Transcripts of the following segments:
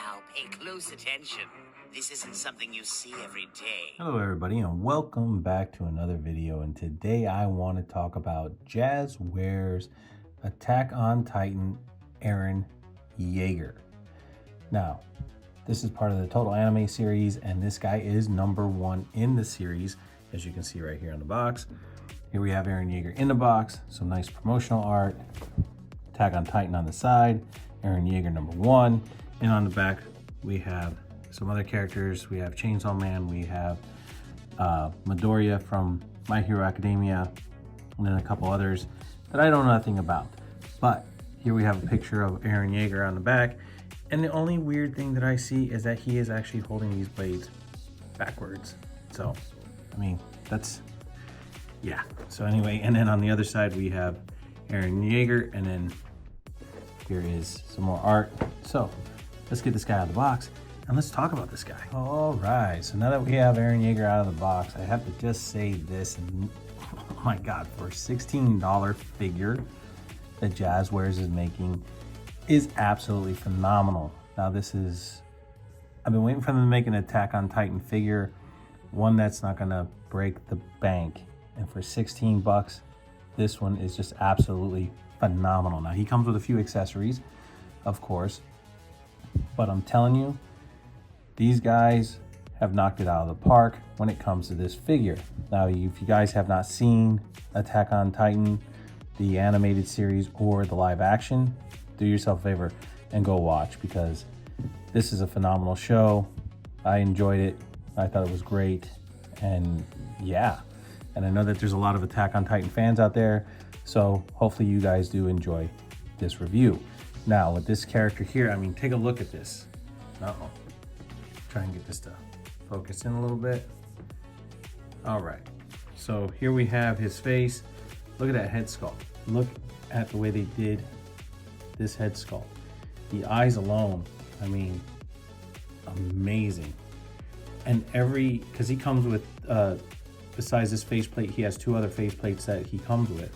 Now pay close attention. This isn't something you see every day. Hello everybody and welcome back to another video, and today I want to talk about Jazwares Attack on Titan Eren Jaeger. Now, this is part of the Total Anime series, and this guy is #1 in the series, as you can see right here on the box. Here we have Eren Jaeger in the box, some nice promotional art, Attack on Titan on the side, Eren Jaeger #1, and on the back we have some other characters. We have Chainsaw Man, we have Midoriya from My Hero Academia, and then a couple others that I don't know nothing about. But here we have a picture of Eren Jaeger on the back, and the only weird thing that I see is that he is actually holding these blades backwards. So, I mean, that's, yeah. So anyway, and then on the other side we have Eren Jaeger, and then here is some more art. So let's get this guy out of the box and let's talk about this guy. All right, so now that we have Eren Jaeger out of the box, I have to just say this, and oh my God, for a $16 figure that Jazwares is making is absolutely phenomenal. Now this is, I've been waiting for them to make an Attack on Titan figure, one that's not gonna break the bank. And for 16 bucks, this one is just absolutely phenomenal. Now he comes with a few accessories, of course, but I'm telling you, these guys have knocked it out of the park when it comes to this figure. Now, if you guys have not seen Attack on Titan, the animated series or the live action, do yourself a favor and go watch, because this is a phenomenal show. I enjoyed it. I thought it was great. And yeah, and I know that there's a lot of Attack on Titan fans out there, so hopefully you guys do enjoy this review. Now, with this character here, I mean, take a look at this. Uh-oh. Try and get this to focus in a little bit. All right, so here we have his face. Look at that head sculpt. Look at the way they did this head sculpt. The eyes alone, I mean, amazing. And because he comes with, besides this faceplate, he has 2 other faceplates that he comes with,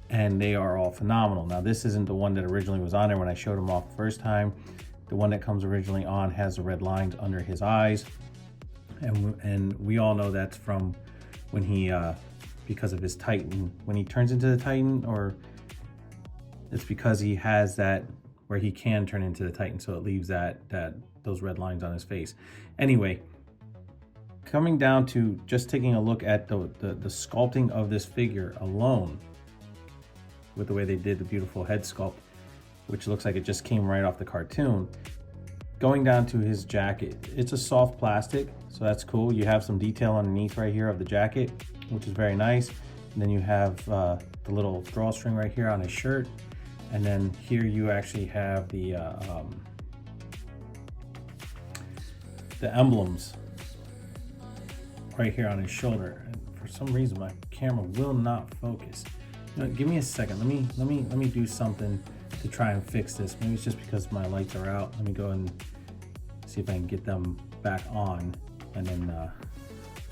and they are all phenomenal. Now, this isn't the one that originally was on there when I showed him off the first time. The one that comes originally on has the red lines under his eyes, and we all know that's from when he, because of his Titan, when he turns into the Titan, or it's because he has that where he can turn into the Titan, so it leaves those red lines on his face. Anyway, coming down to just taking a look at the sculpting of this figure alone, with the way they did the beautiful head sculpt, which looks like it just came right off the cartoon. Going down to his jacket, it's a soft plastic, so that's cool. You have some detail underneath right here of the jacket, which is very nice. And then you have the little drawstring right here on his shirt. And then here you actually have the emblems right here on his shoulder. And for some reason, my camera will not focus. You know, give me a second. Let me do something to try and fix this. Maybe it's just because my lights are out. Let me go and see if I can get them back on, and then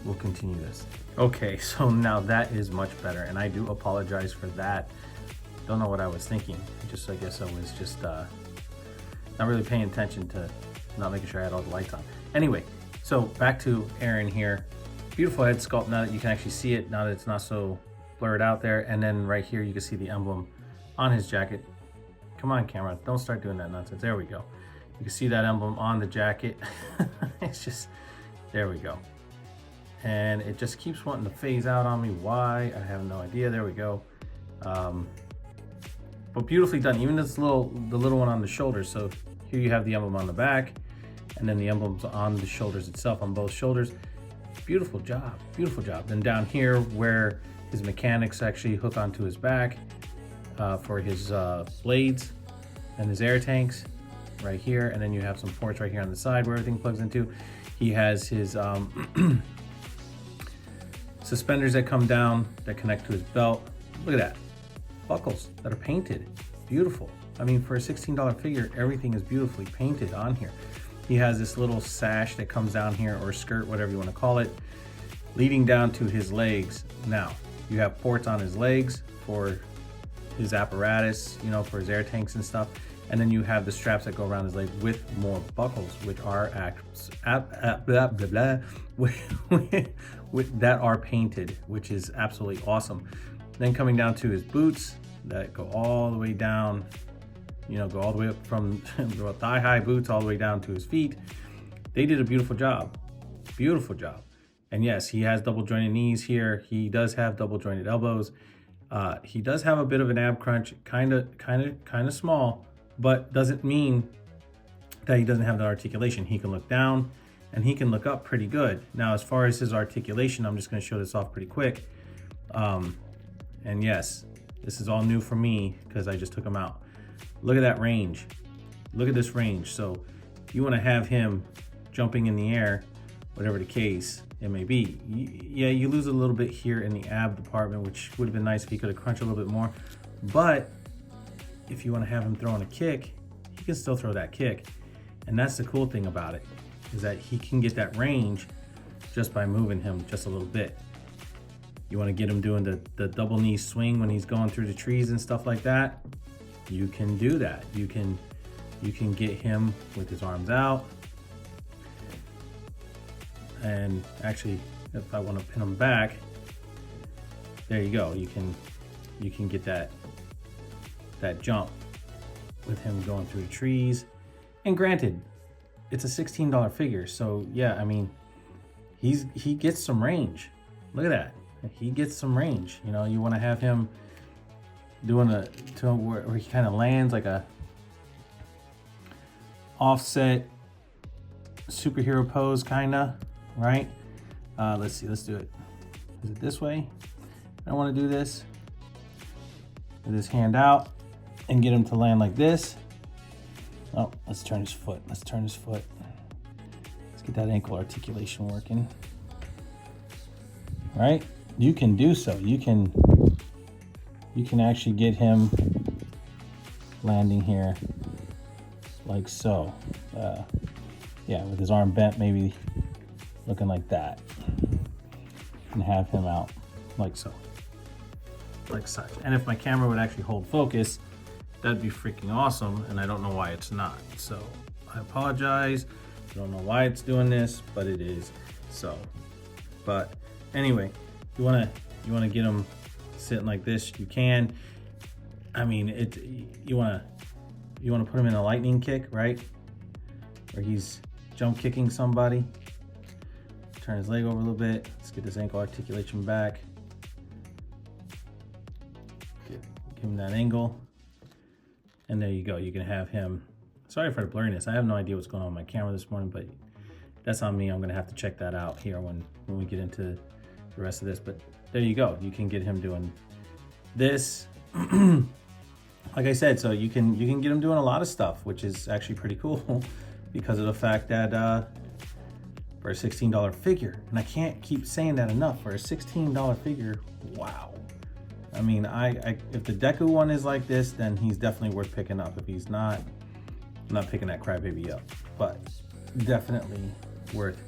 we'll continue this. Okay, so now that is much better, and I do apologize for that. Don't know what I was thinking. I guess I was just not really paying attention to not making sure I had all the lights on. Anyway, so back to Eren here. Beautiful head sculpt now that you can actually see it, now that it's not so blurred out there. And then right here you can see the emblem on his jacket. Come on, camera, don't start doing that nonsense. There we go. You can see that emblem on the jacket. It's just, there we go. And it just keeps wanting to phase out on me. Why? I have no idea. There we go. But beautifully done. Even the little one on the shoulder. So here you have the emblem on the back, and then the emblems on the shoulders itself, on both shoulders. Beautiful job, beautiful job. Then down here where his mechanics actually hook onto his back, for his blades and his air tanks right here, and then you have some ports right here on the side where everything plugs into. He has his suspenders that come down that connect to his belt. Look at that, buckles that are painted, beautiful. I mean, for a $16 figure, everything is beautifully painted on here. He has this little sash that comes down here, or skirt, whatever you want to call it, leading down to his legs. Now you have ports on his legs for his apparatus, you know, for his air tanks and stuff. And then you have the straps that go around his leg with more buckles, which are that are painted, which is absolutely awesome. Then coming down to his boots that go all the way down, you know, go all the way up from thigh-high boots all the way down to his feet. They did a beautiful job, beautiful job. And yes, he has double jointed knees here. He does have double jointed elbows. He does have a bit of an ab crunch, kind of small, but doesn't mean that he doesn't have the articulation. He can look down and he can look up pretty good. Now, as far as his articulation, I'm just going to show this off pretty quick. And yes, this is all new for me because I just took him out. Look at that range. Look at this range. So if you want to have him jumping in the air, whatever the case it may be, yeah, you lose a little bit here in the ab department, which would have been nice if he could have crunched a little bit more. But if you want to have him throwing a kick, he can still throw that kick. And that's the cool thing about it, is that he can get that range just by moving him just a little bit. You want to get him doing the double knee swing when he's going through the trees and stuff like that, you can do that. You can get him with his arms out. And actually, if I want to pin him back, there you go. You can get that jump with him going through the trees. And granted, it's a $16 figure, so yeah, I mean, he gets some range. Look at that. He gets some range. You know, you want to have him doing where he kind of lands like a offset superhero pose, kinda, right? Let's see, let's do it. Is it this way? I want to do this with his hand out and get him to land like this. Oh, let's turn his foot. Let's turn his foot. Let's get that ankle articulation working. Right? You can do so. You can actually get him landing here like so. Yeah, with his arm bent, maybe looking like that. And have him out like so. Like such. And if my camera would actually hold focus, that'd be freaking awesome, and I don't know why it's not. So I apologize. I don't know why it's doing this, but it is. So, but anyway, you wanna get them sitting like this, you can. I mean, you wanna put him in a lightning kick, right? Where he's jump kicking somebody. Turn his leg over a little bit. Let's get this ankle articulation back. Give him that angle. And there you go. You can have him. Sorry for the blurriness. I have no idea what's going on with my camera this morning, but that's on me. I'm going to have to check that out here when we get into the rest of this. But there you go. You can get him doing this. Like I said, so you can get him doing a lot of stuff, which is actually pretty cool because of the fact that for a $16 figure, and I can't keep saying that enough, for a $16 figure, wow. I mean, if the Deku one is like this, then he's definitely worth picking up. If he's not, I'm not picking that crybaby up, but definitely worth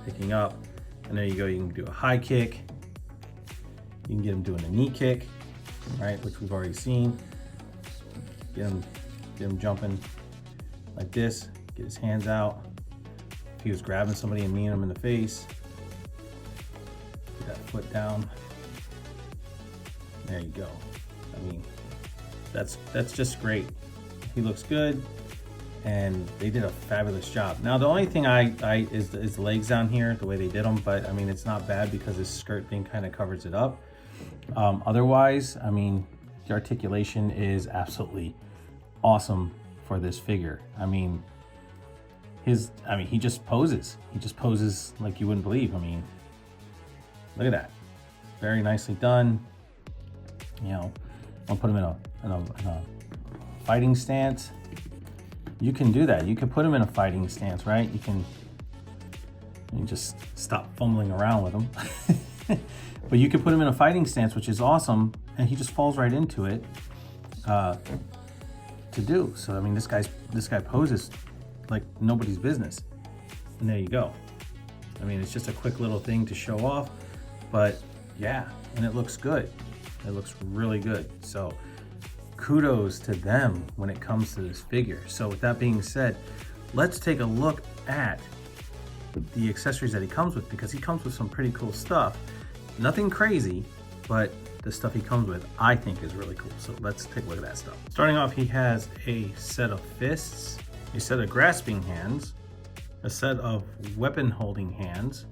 picking up. And there you go. You can do a high kick. You can get him doing a knee kick, right? Which we've already seen. Get him jumping like this. Get his hands out. If he was grabbing somebody and kneeing him in the face, get that foot down. There you go. I mean, that's just great. He looks good, and they did a fabulous job. Now, the only thing is the legs down here, the way they did them, but I mean, it's not bad because his skirt thing kind of covers it up. Otherwise, I mean, the articulation is absolutely awesome for this figure. I mean, he just poses. He just poses like you wouldn't believe. I mean, look at that. Very nicely done. You know, I'll put him in a fighting stance. You can do that. You can put him in a fighting stance, right? You can just stop fumbling around with him. But you can put him in a fighting stance, which is awesome, and he just falls right into it to do. So I mean, this guy poses like nobody's business. And there you go. I mean, it's just a quick little thing to show off, but yeah, and it looks good. It looks really good. So kudos to them when it comes to this figure. So with that being said, let's take a look at the accessories that he comes with, because he comes with some pretty cool stuff. Nothing crazy, but the stuff he comes with I think is really cool. So let's take a look at that stuff. Starting off, he has a set of fists, a set of grasping hands, a set of weapon holding hands.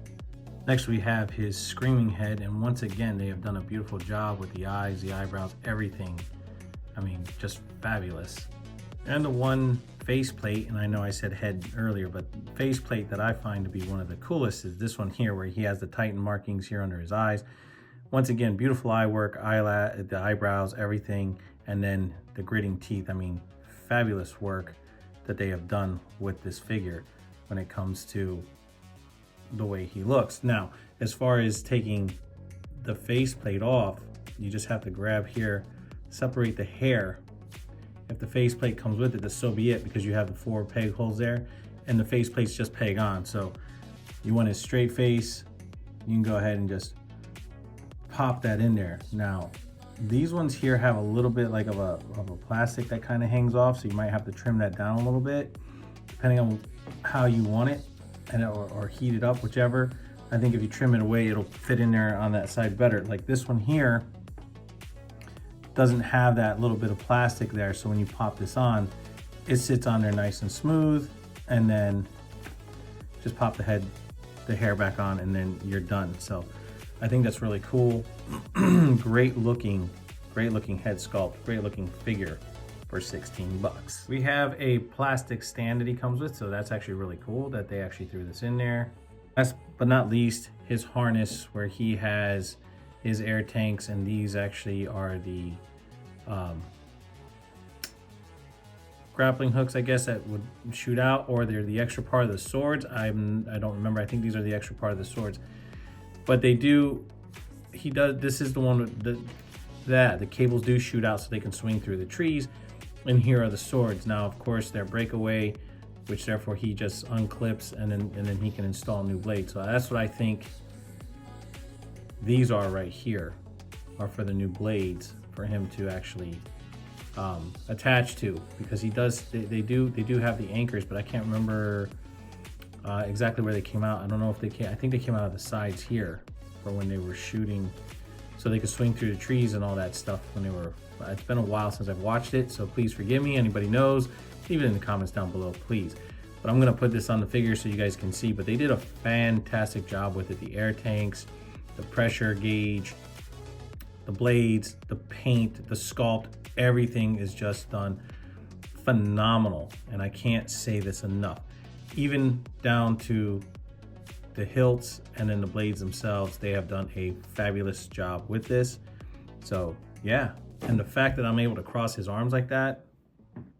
Next we have his screaming head, and once again they have done a beautiful job with the eyes, the eyebrows, everything. I mean, just fabulous. And the one faceplate, and I know I said head earlier, but faceplate that I find to be one of the coolest is this one here, where he has the Titan markings here under his eyes. Once again, beautiful eye work, the eyebrows, everything, and then the gritting teeth. I mean, fabulous work that they have done with this figure when it comes to the way he looks. Now, as far as taking the faceplate off, you just have to grab here, separate the hair. If the faceplate comes with it, then so be it, because you have the 4 peg holes there, and the faceplate's just peg on. So you want his straight face, you can go ahead and just pop that in there. Now, these ones here have a little bit like of a plastic that kind of hangs off, so you might have to trim that down a little bit, depending on how you want it, and or heat it up, whichever. I think if you trim it away, it'll fit in there on that side better. Like this one here doesn't have that little bit of plastic there, so when you pop this on, it sits on there nice and smooth, and then just pop the hair back on, and then you're done. So I think that's really cool. great looking head sculpt, great looking figure for 16 bucks. We have a plastic stand that he comes with, so that's actually really cool that they actually threw this in there. Last but not least, his harness, where he has his air tanks, and these actually are the grappling hooks, I guess, that would shoot out, or they're the extra part of the swords. I don't remember. I think these are the extra part of the swords, but they do. He does. This is the one that the cables do shoot out, so they can swing through the trees. And here are the swords. Now, of course, they're breakaway, which therefore he just unclips, and then he can install new blades. So that's what I think these are right here, are for the new blades for him to actually attach to, because he does. They do have the anchors, but I can't remember exactly where they came out. I don't know if they came. I think they came out of the sides here for when they were shooting, so they could swing through the trees and all that stuff when they were. It's been a while since I've watched it, so please forgive me. Anybody knows, leave it in the comments down below, please. But I'm gonna put this on the figure so you guys can see, but they did a fantastic job with it. The air tanks, the pressure gauge, the blades, the paint, the sculpt, everything is just done phenomenal. And I can't say this enough. Even down to the hilts and then the blades themselves, they have done a fabulous job with this. So yeah, and the fact that I'm able to cross his arms like that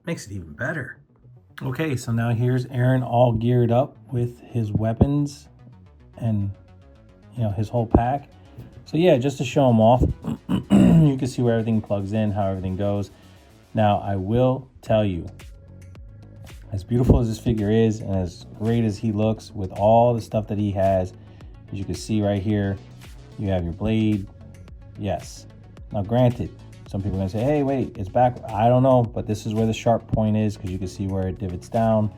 makes it even better. Okay, so now here's Eren all geared up with his weapons and, you know, his whole pack. So yeah, just to show him off, you can see where everything plugs in, how everything goes. Now, I will tell you, as beautiful as this figure is and as great as he looks with all the stuff that he has, as you can see right here, you have your blade. Yes. Now, granted, some people are gonna say, hey, wait, it's back. I don't know, but this is where the sharp point is, because you can see where it divots down.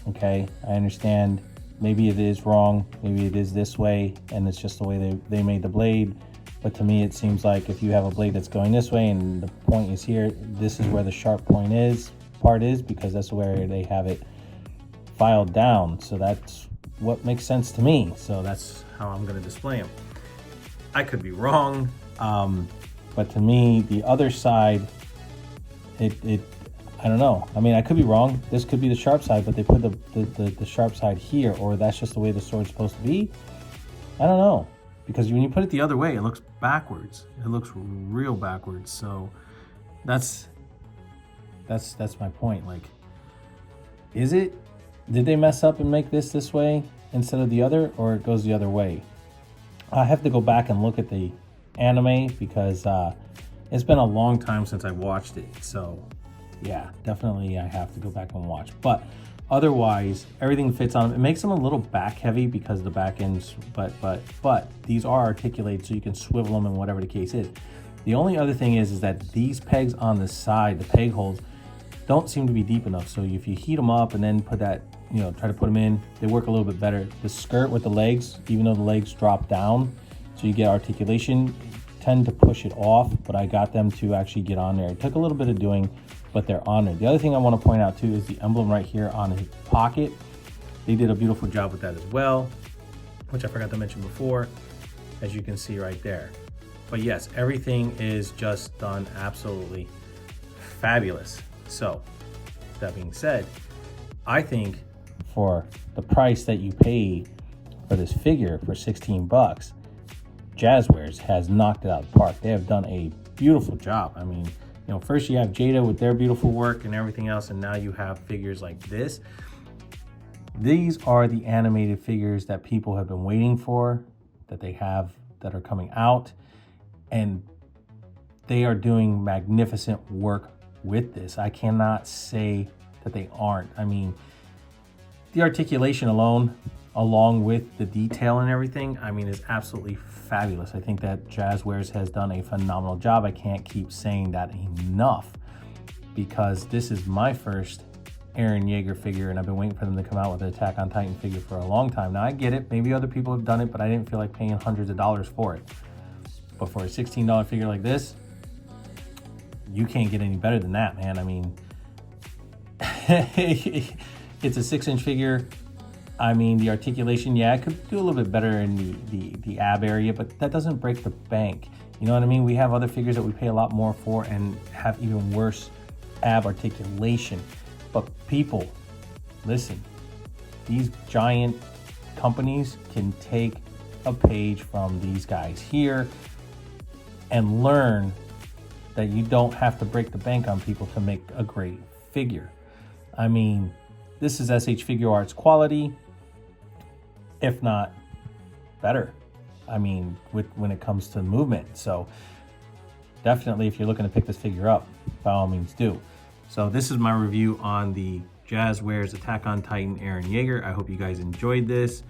Okay, I understand. Maybe it is wrong. Maybe it is this way, and it's just the way they made the blade. But to me, it seems like if you have a blade that's going this way and the point is here, this is where the sharp point part is, because that's where they have it filed down. So that's what makes sense to me. So that's how I'm gonna display them. I could be wrong. But to me, the other side, I don't know. I mean, I could be wrong. This could be the sharp side, but they put the sharp side here, or that's just the way the sword's supposed to be. I don't know. Because when you put it the other way, it looks backwards. It looks real backwards. So that's my point. Like, is it? Did they mess up and make this way instead of the other, or it goes the other way? I have to go back and look at the anime, because it's been a long time since I watched it. So yeah, definitely I have to go back and watch. But otherwise, everything fits on. It makes them a little back heavy because the back ends, but these are articulated, so you can swivel them and whatever the case is. The only other thing is that these pegs on the side, the peg holes, don't seem to be deep enough. So if you heat them up and then put that, try to put them in, they work a little bit better. The skirt with the legs, even though the legs drop down, so you get articulation, tend to push it off, but I got them to actually get on there. It took a little bit of doing, but they're on there. The other thing I want to point out too is the emblem right here on his pocket. They did a beautiful job with that as well, which I forgot to mention before, as you can see right there. But yes, everything is just done absolutely fabulous. So that being said, I think for the price that you pay for this figure for 16 bucks, Jazwares has knocked it out of the park. They have done a beautiful job. I mean, first you have Jada with their beautiful work and everything else, and now you have figures like this. These are the animated figures that people have been waiting for, that are coming out, and they are doing magnificent work with this. I cannot say that they aren't. I mean, the articulation alone, along with the detail and everything, I mean, is absolutely fabulous. I think that Jazwares has done a phenomenal job. I can't keep saying that enough, because this is my first Eren Jaeger figure, and I've been waiting for them to come out with an Attack on Titan figure for a long time. Now I get it, maybe other people have done it, but I didn't feel like paying hundreds of dollars for it. But for a $16 figure like this, you can't get any better than that, man. I mean, it's a 6-inch figure. I mean, the articulation, yeah, it could do a little bit better in the ab area, but that doesn't break the bank. You know what I mean? We have other figures that we pay a lot more for and have even worse ab articulation. But people, listen, these giant companies can take a page from these guys here and learn that you don't have to break the bank on people to make a great figure. I mean, this is SH Figure Arts quality, if not better. I mean, when it comes to movement. So definitely, if you're looking to pick this figure up, by all means do. So this is my review on the Jazwares Attack on Titan Eren Jaeger. I hope you guys enjoyed this.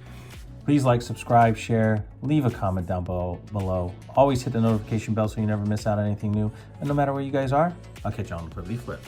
Please like, subscribe, share, leave a comment down below. Always hit the notification bell so you never miss out on anything new. And no matter where you guys are, I'll catch you on the Flippity Flip.